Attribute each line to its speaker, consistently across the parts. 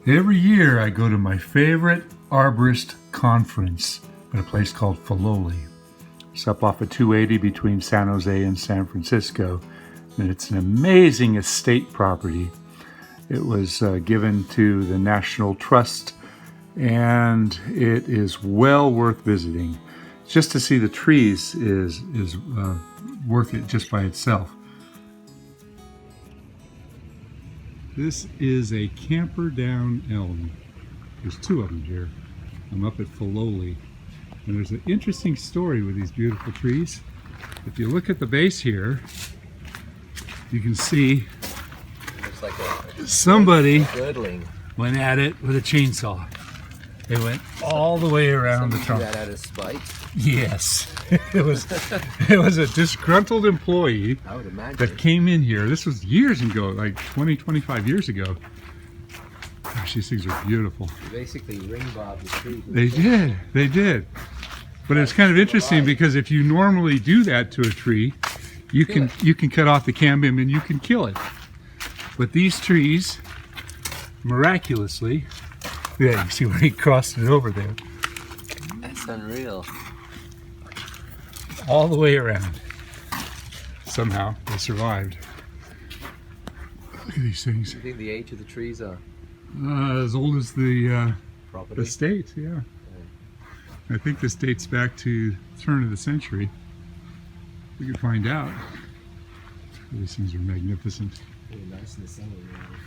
Speaker 1: Every year I go to my favorite arborist conference at a place called Filoli. It's up off of 280 between San Jose and San Francisco, and it's an amazing estate property. It was given to the National Trust, and it is well worth visiting. Just to see the trees is worth it just by itself. This is a Camperdown Elm. There's two of them here. I'm up at Filoli, and there's an interesting story with these beautiful trees. If you look at the base here, you can see
Speaker 2: like
Speaker 1: somebody
Speaker 2: girdling.
Speaker 1: Went at it with a chainsaw. They went all the way around the trunk.
Speaker 2: That out of spite?
Speaker 1: Yes. It was a disgruntled employee
Speaker 2: I would imagine.
Speaker 1: that came in here. This was years ago, like 20, 25 years ago. Gosh, these things are beautiful.
Speaker 2: You basically ring bob the tree.
Speaker 1: They did. But it's kind of interesting because if you normally do that to a tree, you can cut off the cambium and you can kill it. But these trees, miraculously, yeah, you see where he crossed it over there.
Speaker 2: That's unreal.
Speaker 1: All the way around. Somehow they survived. Look at these things.
Speaker 2: Do you think the age of the trees are?
Speaker 1: As old as the
Speaker 2: Property?
Speaker 1: state, yeah. I think this dates back to the turn of the century. We could find out. These things are magnificent.
Speaker 2: Really nice in the summer,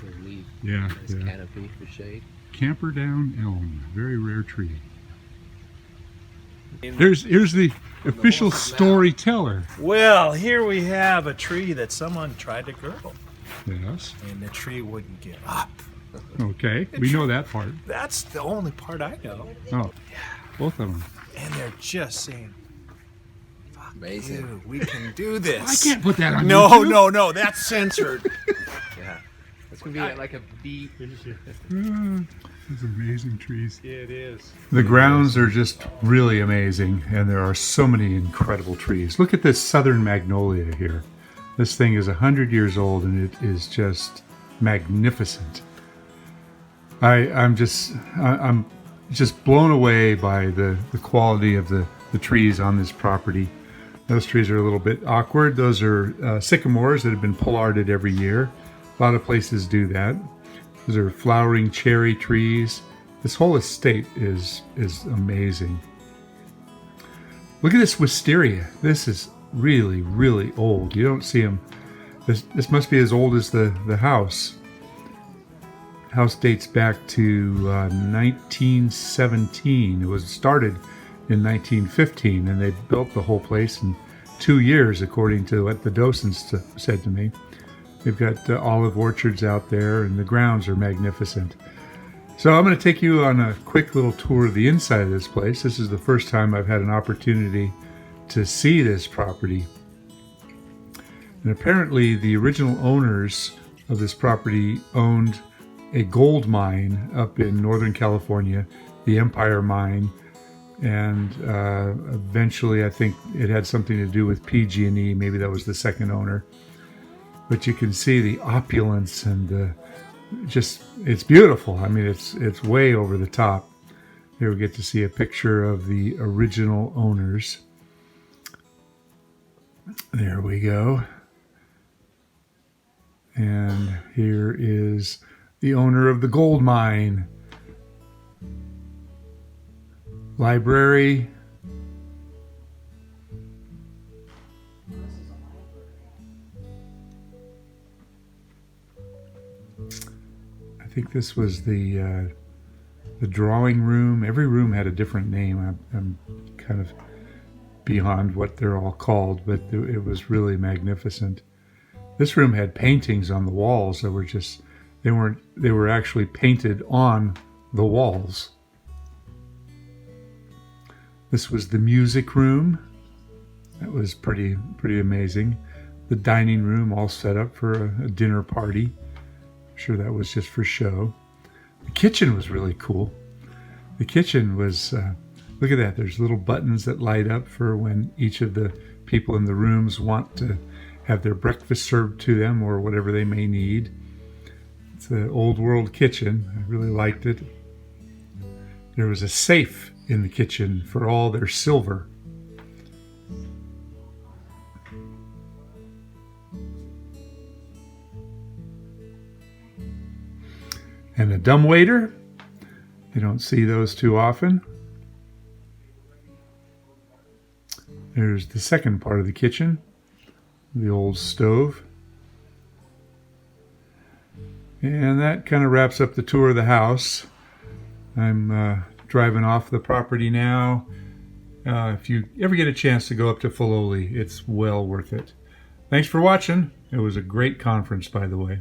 Speaker 2: for a leaf.
Speaker 1: Yeah,
Speaker 2: Nice
Speaker 1: yeah.
Speaker 2: canopy for shade.
Speaker 1: Camperdown Elm, very rare tree. Here's the official storyteller.
Speaker 3: Well, here we have a tree that someone tried to girdle,
Speaker 1: Yes.
Speaker 3: and the tree wouldn't give up.
Speaker 1: Okay, we know that part.
Speaker 3: That's the only part I know.
Speaker 1: Oh, both of them.
Speaker 3: And they're just saying,
Speaker 2: Amazing.
Speaker 3: "Dude, we can do this."
Speaker 1: I can't put that on
Speaker 3: No,
Speaker 1: YouTube.
Speaker 3: no, that's censored.
Speaker 2: Yeah. It's going to be like a beat.
Speaker 1: These amazing trees.
Speaker 3: It is.
Speaker 1: The grounds are just really amazing, and there are so many incredible trees. Look at this southern magnolia here. This thing is 100 years old, and it is just magnificent. I'm just blown away by the quality of the trees on this property. Those trees are a little bit awkward. Those are sycamores that have been pollarded every year. A lot of places do that. Those are flowering cherry trees. This whole estate is amazing. Look at this wisteria. This is really, really old. You don't see them. This must be as old as the house. House dates back to 1917. It was started in 1915, and they built the whole place in 2 years, according to what the docents said to me. They've got olive orchards out there, and the grounds are magnificent. So I'm going to take you on a quick little tour of the inside of this place. This is the first time I've had an opportunity to see this property. And apparently the original owners of this property owned a gold mine up in Northern California, the Empire Mine, and eventually I think it had something to do with PG&E. Maybe that was the second owner. But you can see the opulence and it's beautiful. I mean, it's way over the top. Here we get to see a picture of the original owners. There we go. And here is the owner of the gold mine. Library. I think this was the drawing room. Every room had a different name. I'm kind of beyond what they're all called, but it was really magnificent. This room had paintings on the walls that were just, they were actually painted on the walls. This was the music room. That was pretty amazing. The dining room all set up for a dinner party. I'm sure that was just for show. The kitchen was really cool. The kitchen was, look at that, there's little buttons that light up for when each of the people in the rooms want to have their breakfast served to them or whatever they may need. It's an old world kitchen. I really liked it. There was a safe in the kitchen for all their silver. And a dumbwaiter. You don't see those too often. There's the second part of the kitchen, the old stove. And that kind of wraps up the tour of the house. I'm driving off the property now. If you ever get a chance to go up to Filoli, it's well worth it. Thanks for watching. It was a great conference, by the way.